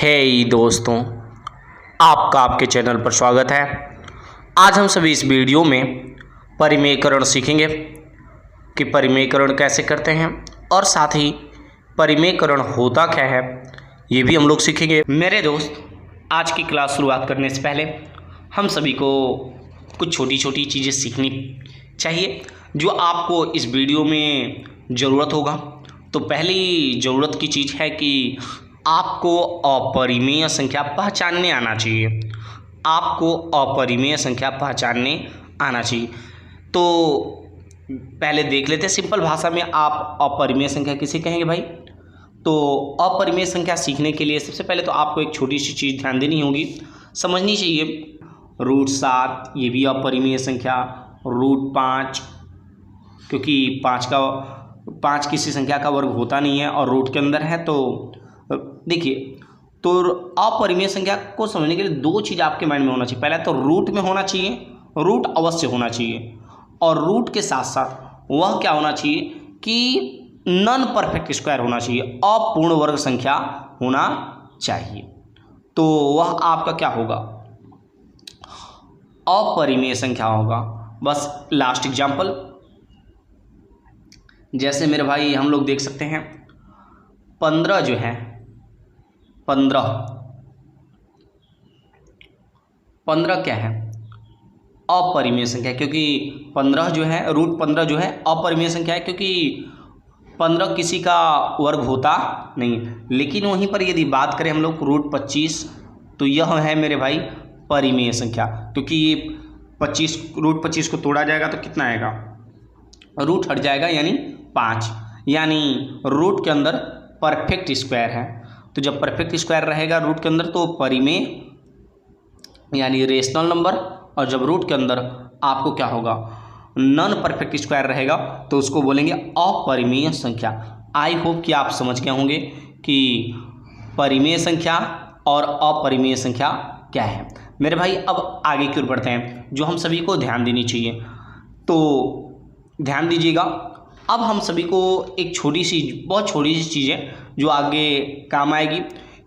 दोस्तों, आपका आपके चैनल पर स्वागत है। आज हम सभी इस वीडियो में परिमेयकरण सीखेंगे कि परिमेयकरण कैसे करते हैं और साथ ही परिमेयकरण होता क्या है ये भी हम लोग सीखेंगे। मेरे दोस्त, आज की क्लास शुरुआत करने से पहले हम सभी को कुछ छोटी छोटी चीज़ें सीखनी चाहिए जो आपको इस वीडियो में ज़रूरत होगा। तो पहली ज़रूरत की चीज़ है कि आपको अपरिमेय संख्या पहचानने आना चाहिए। आपको अपरिमेय संख्या पहचानने आना चाहिए। तो पहले देख लेते हैं सिंपल भाषा में आप अपरिमेय संख्या किसे कहेंगे भाई। तो अपरिमेय संख्या सीखने के लिए सबसे पहले तो आपको एक छोटी सी चीज़ ध्यान देनी होगी, समझनी चाहिए। √7 ये भी अपरिमेय संख्या, √5 क्योंकि 5 किसी संख्या का वर्ग होता नहीं है और रूट के अंदर है। तो देखिए, तो अपरिमेय संख्या को समझने के लिए दो चीज़ आपके माइंड में होना चाहिए। पहला तो रूट में होना चाहिए, रूट अवश्य होना चाहिए, और रूट के साथ साथ वह क्या होना चाहिए कि नॉन परफेक्ट स्क्वायर होना चाहिए, अपूर्ण वर्ग संख्या होना चाहिए। तो वह आपका क्या होगा, अपरिमेय संख्या होगा। बस लास्ट एग्जाम्पल, जैसे मेरे भाई हम लोग देख सकते हैं 15 जो है 15 क्या है, अपरिमेय संख्या, क्योंकि 15 जो है √15 जो है अपरिमेय संख्या है, क्योंकि 15 किसी का वर्ग होता नहीं। लेकिन वहीं पर यदि बात करें हम लोग √25, तो यह है मेरे भाई परिमेय संख्या, क्योंकि ये √25 को तोड़ा जाएगा तो कितना आएगा, रूट हट जाएगा यानी 5, यानी रूट के अंदर परफेक्ट स्क्वायर है। तो जब परफेक्ट स्क्वायर रहेगा रूट के अंदर तो परिमेय यानी रेशनल नंबर, और जब रूट के अंदर आपको क्या होगा, नॉन परफेक्ट स्क्वायर रहेगा तो उसको बोलेंगे अपरिमेय संख्या। आई होप कि आप समझ गए होंगे कि परिमेय संख्या और अपरिमेय संख्या क्या है। मेरे भाई अब आगे की ओर बढ़ते हैं, जो हम सभी को ध्यान देनी चाहिए। तो ध्यान दीजिएगा, अब हम सभी को एक बहुत छोटी सी चीज़ है जो आगे काम आएगी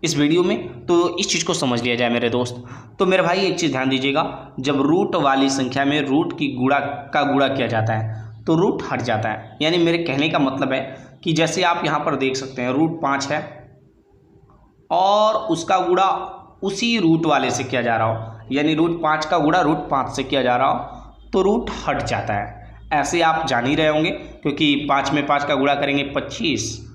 इस वीडियो में, तो इस चीज़ को समझ लिया जाए मेरे दोस्त। तो मेरे भाई एक चीज़ ध्यान दीजिएगा, जब रूट वाली संख्या में रूट की गुणा किया जाता है तो रूट हट जाता है। यानी मेरे कहने का मतलब है कि जैसे आप यहाँ पर देख सकते हैं √5 है और उसका गुणा उसी रूट वाले से किया जा रहा हो, यानी √5 का गुणा √5 से किया जा रहा हो तो रूट हट जाता है। ऐसे आप जान ही रहे होंगे, क्योंकि 5 में 5 का गुणा करेंगे 25,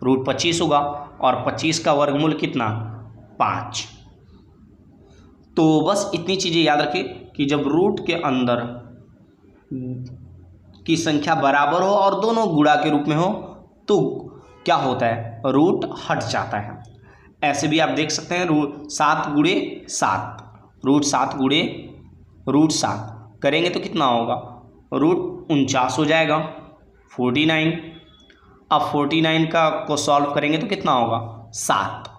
√25 होगा, और 25 का वर्गमूल कितना, 5। तो बस इतनी चीज़ें याद रखिए कि जब रूट के अंदर की संख्या बराबर हो और दोनों गुणा के रूप में हो तो क्या होता है, रूट हट जाता है। ऐसे भी आप देख सकते हैं 7 गुणे 7, √7 गुणे √7 करेंगे तो कितना होगा, √49 हो जाएगा, 49। अब 49 को सॉल्व करेंगे तो कितना होगा, 7।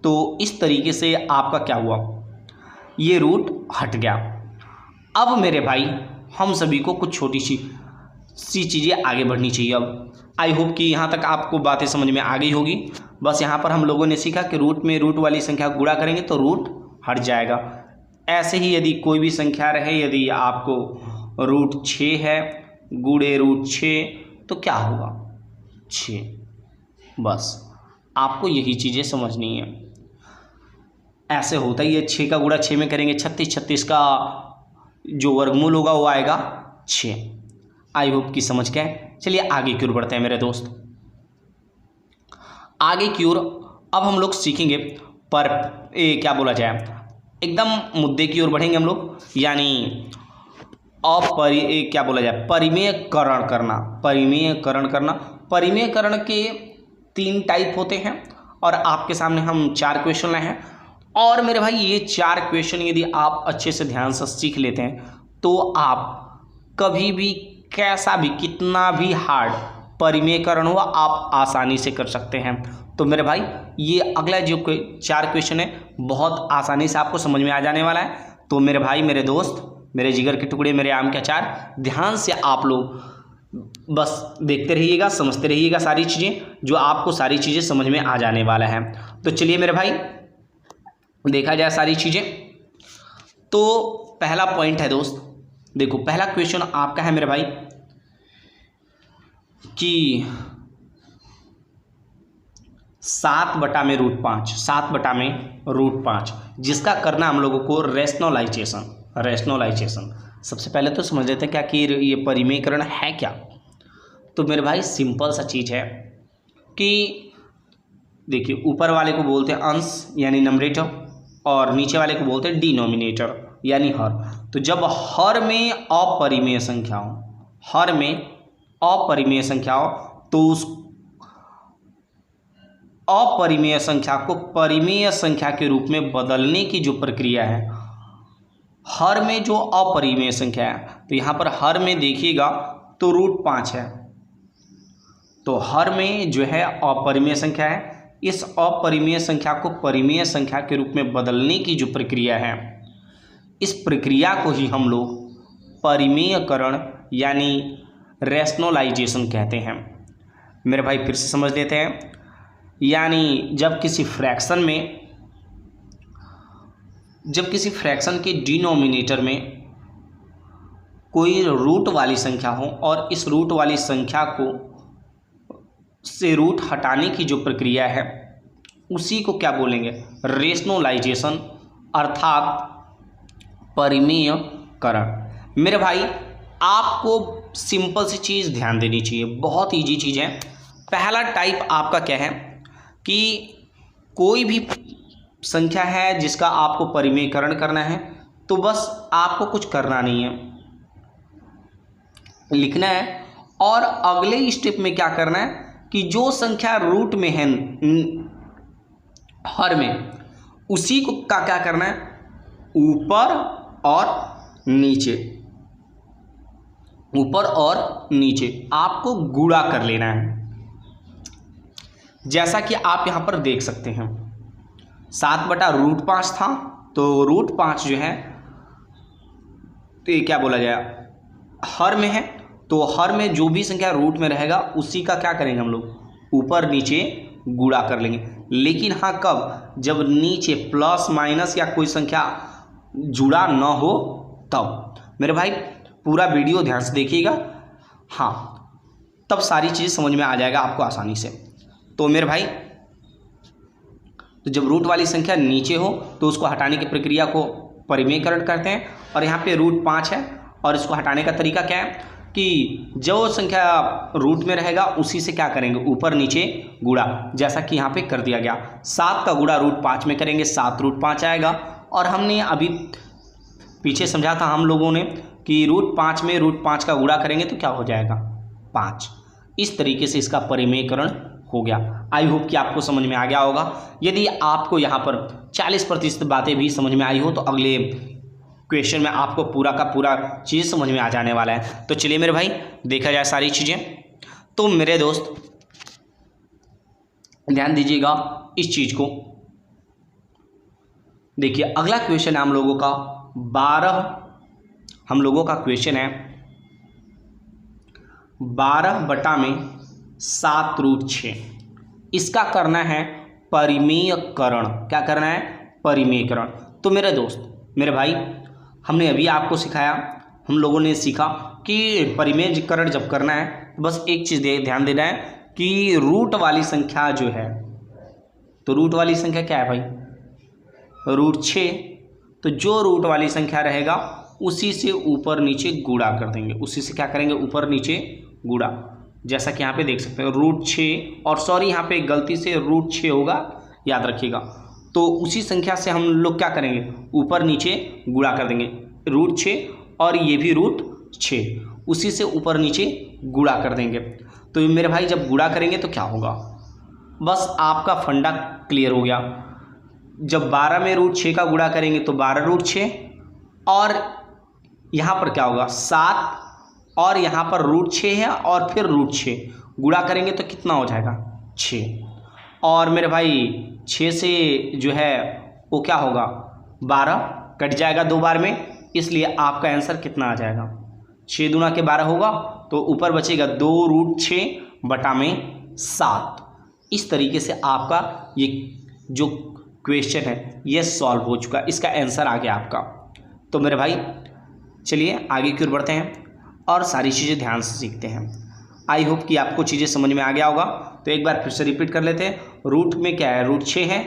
तो इस तरीके से आपका क्या हुआ, ये रूट हट गया। अब मेरे भाई हम सभी को कुछ छोटी सी चीज़ें आगे बढ़नी चाहिए। अब आई होप कि यहाँ तक आपको बातें समझ में आ गई होगी। बस यहाँ पर हम लोगों ने सीखा कि रूट में रूट वाली संख्या गुणा करेंगे तो रूट हट जाएगा। ऐसे ही यदि कोई भी संख्या रहे, यदि आपको √6 है गुणे √6 तो क्या होगा, 6। बस आपको यही चीज़ें समझनी है। ऐसे होता ही है, 6 का गुणा 6 में करेंगे 36, 36 का जो वर्गमूल होगा वो आएगा 6। आई होप कि समझ गए। चलिए आगे की ओर बढ़ते हैं मेरे दोस्त। आगे की ओर अब हम लोग सीखेंगे क्या बोला जाए, एकदम मुद्दे की ओर बढ़ेंगे हम लोग, यानी क्या बोला जाए, परिमेयकरण करना। परिमेयकरण के 3 टाइप होते हैं और आपके सामने हम 4 क्वेश्चन लाए हैं। और मेरे भाई ये 4 क्वेश्चन यदि आप अच्छे से ध्यान से सीख लेते हैं तो आप कभी भी कैसा भी कितना भी हार्ड परिमेयकरण हो आप आसानी से कर सकते हैं। तो मेरे भाई ये अगला जो 4 क्वेश्चन है बहुत आसानी से आपको समझ में आ जाने वाला है। तो मेरे भाई, मेरे दोस्त, मेरे जिगर के टुकड़े, मेरे आम के अचार, ध्यान से आप लोग बस देखते रहिएगा, समझते रहिएगा सारी चीज़ें, जो आपको सारी चीज़ें समझ में आ जाने वाला है। तो चलिए मेरे भाई देखा जाए सारी चीज़ें। तो पहला पॉइंट है दोस्त, देखो पहला क्वेश्चन आपका है मेरे भाई कि 7/√5, 7/√5, जिसका करना हम लोगों को रेशनलाइजेशन। सबसे पहले तो समझ लेते हैं क्या कि ये परिमेयकरण है क्या। तो मेरे भाई सिंपल सा चीज़ है कि देखिए ऊपर वाले को बोलते हैं अंश यानी नंबरेटर, और नीचे वाले को बोलते हैं डिनोमिनेटर यानी हर। तो जब हर में अपरिमेय संख्या हो, हर में अपरिमेय संख्या हो, तो उस अपरिमेय संख्या को परिमेय संख्या के रूप में बदलने की जो प्रक्रिया है, हर में जो अपरिमेय संख्या है, तो यहाँ पर हर में देखिएगा तो √5 है, तो हर में जो है अपरिमेय संख्या है, इस अपरिमेय संख्या को परिमेय संख्या के रूप में बदलने की जो प्रक्रिया है, इस प्रक्रिया को ही हम लोग परिमेयकरण यानी रैशनलाइजेशन कहते हैं। मेरे भाई फिर से समझ लेते हैं, यानी जब किसी फ्रैक्शन के डिनोमिनेटर में कोई रूट वाली संख्या हो और इस रूट वाली संख्या को से रूट हटाने की जो प्रक्रिया है, उसी को क्या बोलेंगे, रैशनलाइजेशन अर्थात परिमेयकरण। मेरे भाई आपको सिंपल सी चीज़ ध्यान देनी चाहिए, बहुत इजी चीज़ है। पहला टाइप आपका क्या है कि कोई भी संख्या है जिसका आपको परिमेयकरण करना है, तो बस आपको कुछ करना नहीं है, लिखना है, और अगले स्टेप में क्या करना है कि जो संख्या रूट में है हर में, उसी को क्या करना है, ऊपर और नीचे आपको गुणा कर लेना है। जैसा कि आप यहाँ पर देख सकते हैं 7/√5 था, तो √5 जो है तो ये क्या बोला जाए, हर में है, तो हर में जो भी संख्या रूट में रहेगा उसी का क्या करेंगे हम लोग, ऊपर नीचे गुणा कर लेंगे। लेकिन हाँ कब, जब नीचे प्लस माइनस या कोई संख्या जुड़ा न हो तब। मेरे भाई पूरा वीडियो ध्यान से देखिएगा, हाँ तब सारी चीज़ समझ में आ जाएगा आपको आसानी से। तो मेरे भाई तो जब रूट वाली संख्या नीचे हो तो उसको हटाने की प्रक्रिया को परिमेयकरण करते हैं, और यहाँ पे √5 है, और इसको हटाने का तरीका क्या है कि जो संख्या रूट में रहेगा उसी से क्या करेंगे, ऊपर नीचे गुणा, जैसा कि यहाँ पे कर दिया गया। 7 का गुणा √5 में करेंगे, 7√5 आएगा। और हमने अभी पीछे समझा था हम लोगों ने कि √5 में √5 का गुणा करेंगे तो क्या हो जाएगा, 5। इस तरीके से इसका परिमेयकरण हो गया। आई होप कि आपको समझ में आ गया होगा। यदि आपको यहाँ पर 40% बातें भी समझ में आई हो तो अगले क्वेश्चन में आपको पूरा का पूरा चीज़ समझ में आ जाने वाला है। तो चलिए मेरे भाई देखा जाए सारी चीज़ें। तो मेरे दोस्त ध्यान दीजिएगा इस चीज़ को। देखिए अगला क्वेश्चन है हम लोगों का 12, हम लोगों का क्वेश्चन है 12/7√6। इसका करना है परिमेयकरण। क्या करना है, परिमेयकरण। तो मेरे दोस्त मेरे भाई हमने अभी आपको सिखाया, हम लोगों ने सीखा कि परिमेयकरण जब करना है तो बस एक चीज़ ध्यान देना है कि रूट वाली संख्या जो है, तो रूट वाली संख्या क्या है भाई, √6। तो जो रूट वाली संख्या रहेगा उसी से ऊपर नीचे गुणा कर देंगे, उसी से क्या करेंगे, ऊपर नीचे गुणा। जैसा कि यहाँ पे देख सकते हैं √6, और सॉरी यहाँ पे गलती से √6 होगा, याद रखिएगा। तो उसी संख्या से हम लोग क्या करेंगे, ऊपर नीचे गुणा कर देंगे, √6 और ये भी √6, उसी से ऊपर नीचे गुणा कर देंगे। तो मेरे भाई जब गुणा करेंगे तो क्या होगा, बस आपका फंडा क्लियर हो गया। जब 12 में √6 का गुणा करेंगे तो 12√6, और यहाँ पर क्या होगा 7, और यहाँ पर √6 है और फिर √6 गुणा करेंगे तो कितना हो जाएगा 6। और मेरे भाई 6 से जो है वो क्या होगा 12 कट जाएगा 2 बार में, इसलिए आपका आंसर कितना आ जाएगा, 6 दूना के 12 होगा तो ऊपर बचेगा 2√6/7। इस तरीके से आपका ये जो क्वेश्चन है ये सॉल्व हो चुका, इसका आंसर आ गया आपका। तो मेरे भाई चलिए आगे की ओर बढ़ते हैं और सारी चीज़ें ध्यान से सीखते हैं। आई होप कि आपको चीज़ें समझ में आ गया होगा। तो एक बार फिर से रिपीट कर लेते हैं। रूट में क्या है, √6 है,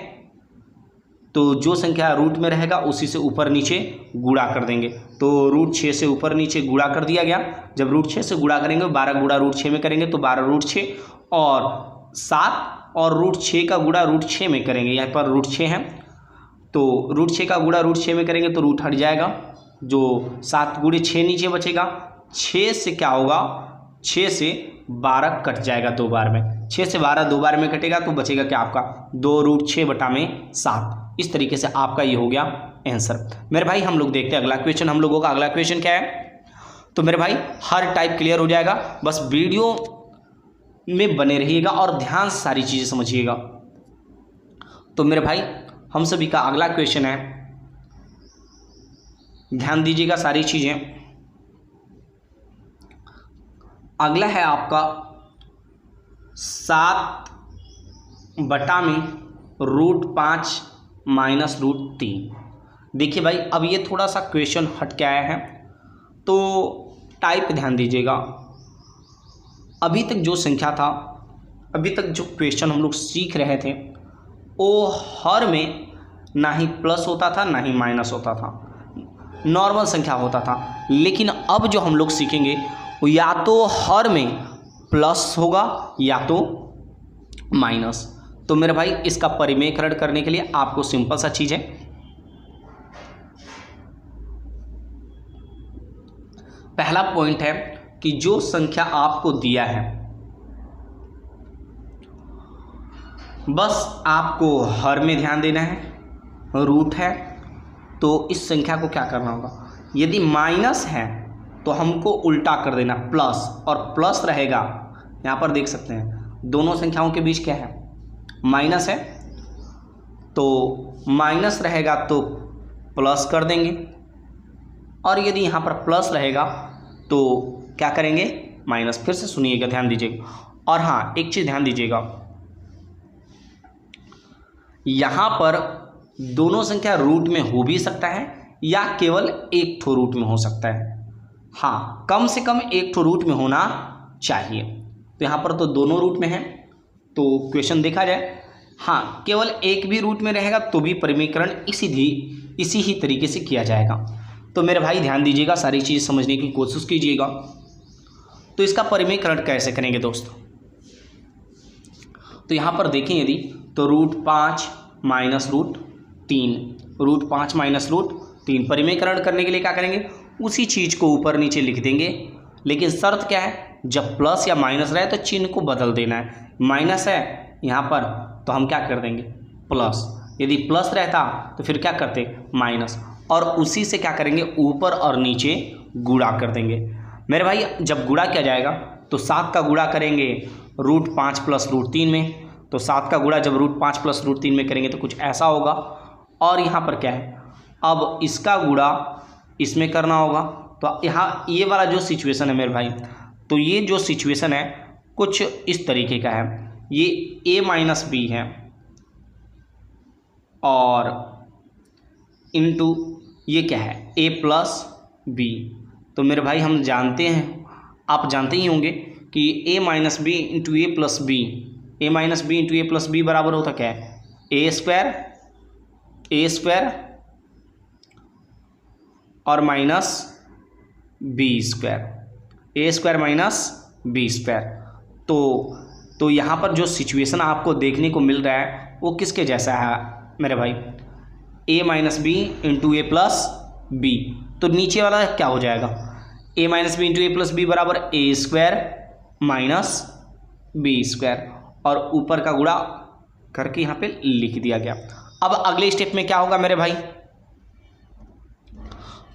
तो जो संख्या रूट में रहेगा उसी से ऊपर नीचे गुणा कर देंगे। तो √6 से ऊपर नीचे गुणा कर दिया गया। जब √6 से गुणा करेंगे 12 गुणा √6 में करेंगे तो 12√6 और 7 और √6 का गुणा √6 में करेंगे। यहाँ पर √6 है तो √6 का गुणा √6 में करेंगे तो रूट हट जाएगा, जो 7 गुणे 6 नीचे बचेगा। 6 से क्या होगा, 6 से 12 कट जाएगा 2 बार में। 6 से 12 2 बार में कटेगा तो बचेगा क्या आपका 2√6/7। इस तरीके से आपका ये हो गया आंसर। मेरे भाई हम लोग देखते हैं अगला क्वेश्चन। हम लोगों का अगला क्वेश्चन क्या है, तो मेरे भाई हर टाइप क्लियर हो जाएगा, बस वीडियो में बने रहिएगा और ध्यान से सारी चीज़ें समझिएगा। तो मेरे भाई हम सभी का अगला क्वेश्चन है, ध्यान दीजिएगा सारी चीज़ें। अगला है आपका 7/√5 - √3। देखिए भाई अब ये थोड़ा सा क्वेश्चन हट के आया है, तो टाइप ध्यान दीजिएगा। अभी तक जो संख्या था, अभी तक जो क्वेश्चन हम लोग सीख रहे थे वो हर में ना ही प्लस होता था ना ही माइनस होता था, नॉर्मल संख्या होता था। लेकिन अब जो हम लोग सीखेंगे वो या तो हर में प्लस होगा या तो माइनस। तो मेरे भाई इसका परिमेयकरण करने के लिए आपको सिंपल सा चीज़ है, पहला पॉइंट है कि जो संख्या आपको दिया है बस आपको हर में ध्यान देना है, रूट है तो इस संख्या को क्या करना होगा, यदि माइनस है तो हमको उल्टा कर देना प्लस, और प्लस रहेगा यहाँ पर देख सकते हैं दोनों संख्याओं के बीच क्या है, माइनस है, तो माइनस रहेगा तो प्लस कर देंगे, और यदि यहाँ पर प्लस रहेगा तो क्या करेंगे, माइनस। फिर से सुनिएगा, ध्यान दीजिएगा। और हाँ एक चीज़ ध्यान दीजिएगा, यहाँ पर दोनों संख्या रूट में हो भी सकता है या केवल एक ठो रूट में हो सकता है। हाँ कम से कम एक ठो रूट में होना चाहिए। तो यहाँ पर तो दोनों रूट में है, तो क्वेश्चन देखा जाए हाँ केवल एक भी रूट में रहेगा तो भी परिमेयकरण इसी ही तरीके से किया जाएगा। तो मेरे भाई ध्यान दीजिएगा, सारी चीज़ समझने की कोशिश कीजिएगा। तो इसका परिमेयकरण कैसे करेंगे दोस्तों, तो यहाँ पर देखें यदि तो √5 - √3, √5 - √3 परिमेयकरण करने के लिए क्या करेंगे, उसी चीज़ को ऊपर नीचे लिख देंगे। लेकिन शर्त क्या है, जब प्लस या माइनस रहे तो चिन्ह को बदल देना है। माइनस है यहाँ पर तो हम क्या कर देंगे प्लस, यदि प्लस रहता तो फिर क्या करते माइनस, और उसी से क्या करेंगे ऊपर और नीचे गुणा कर देंगे। मेरे भाई जब गुणा किया जाएगा तो 7 का गुणा करेंगे √5 + √3 में, तो 7 का गुणा जब √5 + √3 में करेंगे तो कुछ ऐसा होगा। और यहाँ पर क्या है, अब इसका गुणा इसमें करना होगा। तो यहाँ ये वाला जो सिचुएशन है मेरे भाई, तो ये जो सिचुएशन है कुछ इस तरीके का है, ये a - b है और इनटू ये क्या है a + b। तो मेरे भाई हम जानते हैं, आप जानते ही होंगे कि a - b × a + b, a - b × a + b बराबर होता क्या है, a² और -b², a² - b²। तो यहाँ पर जो सिचुएशन आपको देखने को मिल रहा है वो किसके जैसा है मेरे भाई, a - b × a + b। तो नीचे वाला क्या हो जाएगा, a - b × a + b बराबर a² - b², और ऊपर का गुणा करके यहाँ पे लिख दिया गया। अब अगले स्टेप में क्या होगा मेरे भाई,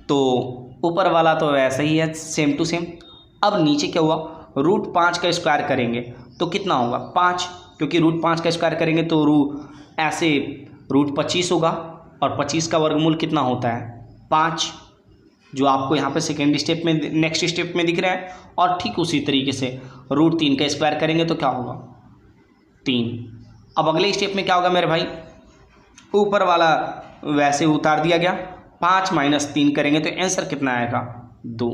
तो ऊपर वाला तो वैसा ही है सेम टू सेम। अब नीचे क्या हुआ, √5 का स्क्वायर करेंगे तो कितना होगा 5, क्योंकि √5 का स्क्वायर करेंगे तो √25 होगा, और 25 का वर्गमूल कितना होता है 5। जो आपको यहाँ पे सेकेंड स्टेप में, नेक्स्ट स्टेप में दिख रहा है। और ठीक उसी तरीके से √3 का स्क्वायर करेंगे तो क्या होगा 3। अब अगले स्टेप में क्या होगा मेरे भाई, ऊपर वाला वैसे उतार दिया गया, 5 - 3 करेंगे तो आंसर कितना आएगा 2।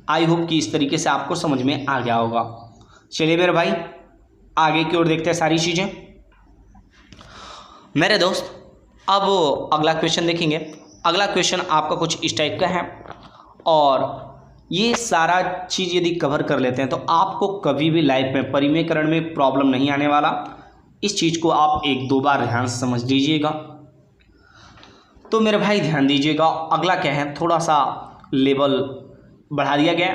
आई होप कि इस तरीके से आपको समझ में आ गया होगा। चलिए मेरे भाई आगे की ओर देखते हैं सारी चीज़ें। मेरे दोस्त अब अगला क्वेश्चन देखेंगे। अगला क्वेश्चन आपका कुछ इस टाइप का है, और ये सारा चीज़ यदि कवर कर लेते हैं तो आपको कभी भी लाइफ में परिमेयकरण में प्रॉब्लम नहीं आने वाला। इस चीज़ को आप 1-2 बार ध्यान से समझ लीजिएगा। तो मेरे भाई ध्यान दीजिएगा, अगला क्या है, थोड़ा सा लेवल बढ़ा दिया गया,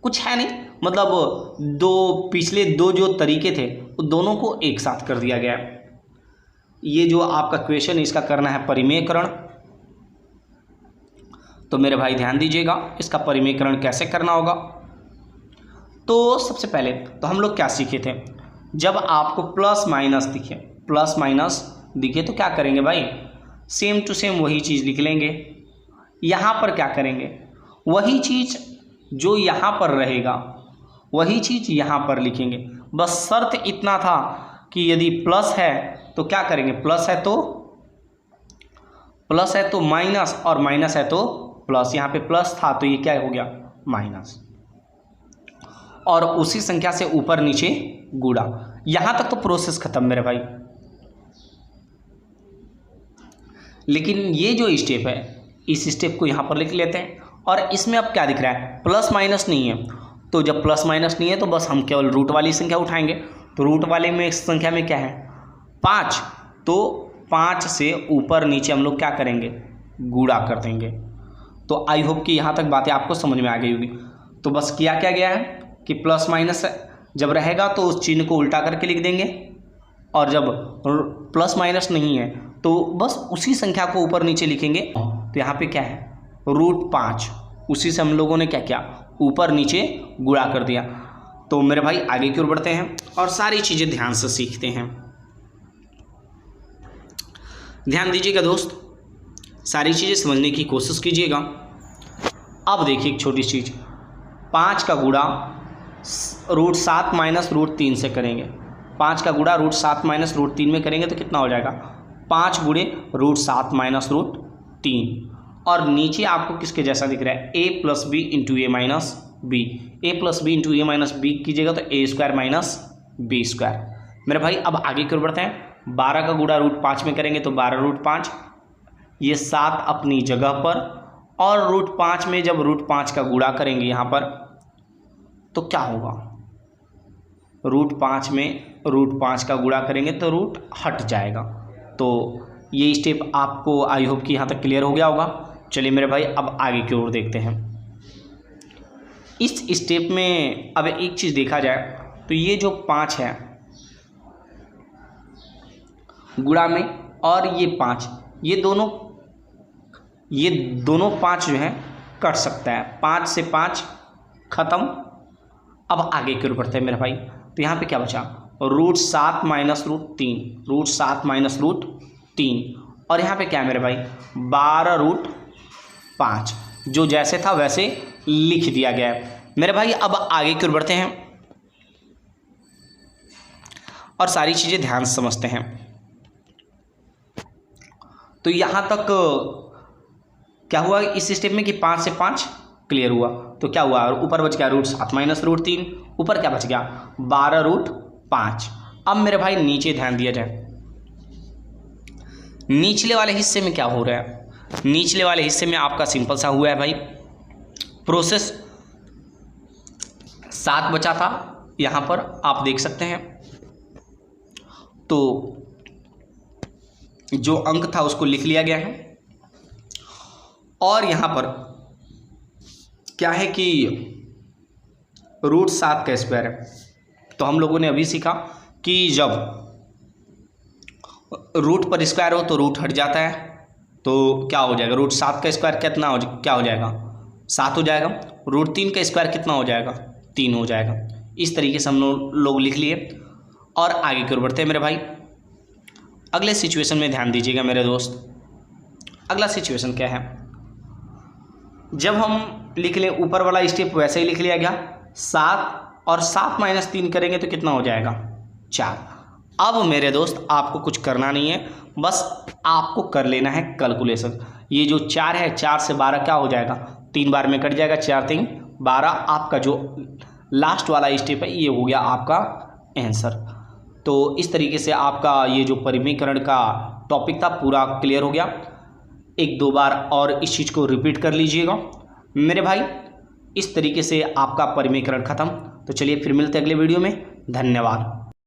कुछ है नहीं, मतलब पिछले दो जो तरीके थे वो दोनों को एक साथ कर दिया गया। ये जो आपका क्वेश्चन इसका करना है परिमेयकरण। तो मेरे भाई ध्यान दीजिएगा, इसका परिमेयकरण कैसे करना होगा। तो सबसे पहले तो हम लोग क्या सीखे थे, जब आपको प्लस माइनस दिखे तो क्या करेंगे भाई, सेम टू सेम वही चीज़ लिख लेंगे। यहाँ पर क्या करेंगे, वही चीज़ जो यहाँ पर रहेगा वही चीज़ यहाँ पर लिखेंगे। बस शर्त इतना था कि यदि प्लस है तो क्या करेंगे, प्लस है तो माइनस, और माइनस है तो प्लस। यहाँ पे प्लस था तो ये क्या हो गया माइनस, और उसी संख्या से ऊपर नीचे गुणा। यहाँ तक तो प्रोसेस खत्म मेरे भाई। लेकिन ये जो स्टेप है, इस स्टेप को यहाँ पर लिख लेते हैं। और इसमें अब क्या दिख रहा है, प्लस माइनस नहीं है। तो जब प्लस माइनस नहीं है तो बस हम केवल रूट वाली संख्या उठाएंगे। तो रूट वाले में संख्या में क्या है 5, तो 5 से ऊपर नीचे हम लोग क्या करेंगे, गुणा कर देंगे। तो आई होप कि यहाँ तक बातें आपको समझ में आ गई होगी। तो बस किया क्या गया है कि प्लस माइनस जब रहेगा तो उस चिन्ह को उल्टा करके लिख देंगे, और जब प्लस माइनस नहीं है तो बस उसी संख्या को ऊपर नीचे लिखेंगे। तो यहाँ पे क्या है √5, उसी से हम लोगों ने क्या किया, ऊपर नीचे गुणा कर दिया। तो मेरे भाई आगे की ओर बढ़ते हैं और सारी चीज़ें ध्यान से सीखते हैं। ध्यान दीजिएगा दोस्त, सारी चीज़ें समझने की कोशिश कीजिएगा। अब देखिए एक छोटी चीज़, 5 का गुणा √7 - √3 से करेंगे। 5 का गुणा √7 - √3 में करेंगे तो कितना हो जाएगा 5 गुणे √7 - √3। और नीचे आपको किसके जैसा दिख रहा है, a + b × a - b। a + b × a - b कीजिएगा तो a² - b²। मेरे भाई अब आगे की ओर बढ़ते हैं। 12 का गुणा √5 में करेंगे तो 12√5, ये 7 अपनी जगह पर, और √5 में जब √5 का गुणा करेंगे यहाँ पर तो क्या होगा, √5 में √5 का गुणा करेंगे तो रूट हट जाएगा। तो ये स्टेप आपको आई होप कि यहाँ तक क्लियर हो गया होगा। चलिए मेरे भाई अब आगे की ओर देखते हैं। इस स्टेप में अब एक चीज़ देखा जाए तो ये जो 5 है गुणा में, और ये 5, ये दोनों 5 जो है कट सकता है, 5 से 5 खत्म। अब आगे की ओर बढ़ते हैं मेरे भाई। तो यहाँ पे क्या बचा, √7 - √3, और यहाँ पे क्या है मेरे भाई 12√5, जो जैसे था वैसे लिख दिया गया है। मेरे भाई अब आगे की ओर बढ़ते हैं और सारी चीज़ें ध्यान से समझते हैं। तो यहाँ तक क्या हुआ इस स्टेप में कि 5 से 5 क्लियर हुआ। तो क्या हुआ, ऊपर बच गया √7 - √3, ऊपर क्या बच गया 12√5। अब मेरे भाई नीचे ध्यान दिया जाए, निचले वाले हिस्से में क्या हो रहा है, निचले वाले हिस्से में आपका सिंपल सा हुआ है भाई प्रोसेस। 7 बचा था यहाँ पर आप देख सकते हैं, तो जो अंक था उसको लिख लिया गया है। और यहाँ पर क्या है कि √7 का स्क्वायर है। तो हम लोगों ने अभी सीखा कि जब रूट पर स्क्वायर हो तो रूट हट जाता है, तो क्या हो जाएगा √7 का स्क्वायर क्या हो जाएगा 7 हो जाएगा। √3 का स्क्वायर कितना हो जाएगा 3 हो जाएगा। इस तरीके से हम लोग लिख लिए और आगे की ओर बढ़ते हैं मेरे भाई। अगले सिचुएशन में ध्यान दीजिएगा मेरे दोस्त। अगला सिचुएशन क्या है, जब हम लिख लें ऊपर वाला स्टेप वैसे ही लिख लिया गया 7 और 7 - 3 करेंगे तो कितना हो जाएगा 4। अब मेरे दोस्त आपको कुछ करना नहीं है, बस आपको कर लेना है कैलकुलेशन। ये जो 4 है 4 से 12 क्या हो जाएगा 3 बार में कट जाएगा, 4 3 12। आपका जो लास्ट वाला स्टेप है ये हो गया आपका आंसर। तो इस तरीके से आपका ये जो परिमेयकरण का टॉपिक था पूरा क्लियर हो गया। 1-2 बार और इस चीज़ को रिपीट कर लीजिएगा मेरे भाई। इस तरीके से आपका परिमेयकरण ख़त्म। तो चलिए फिर मिलते हैं अगले वीडियो में। धन्यवाद।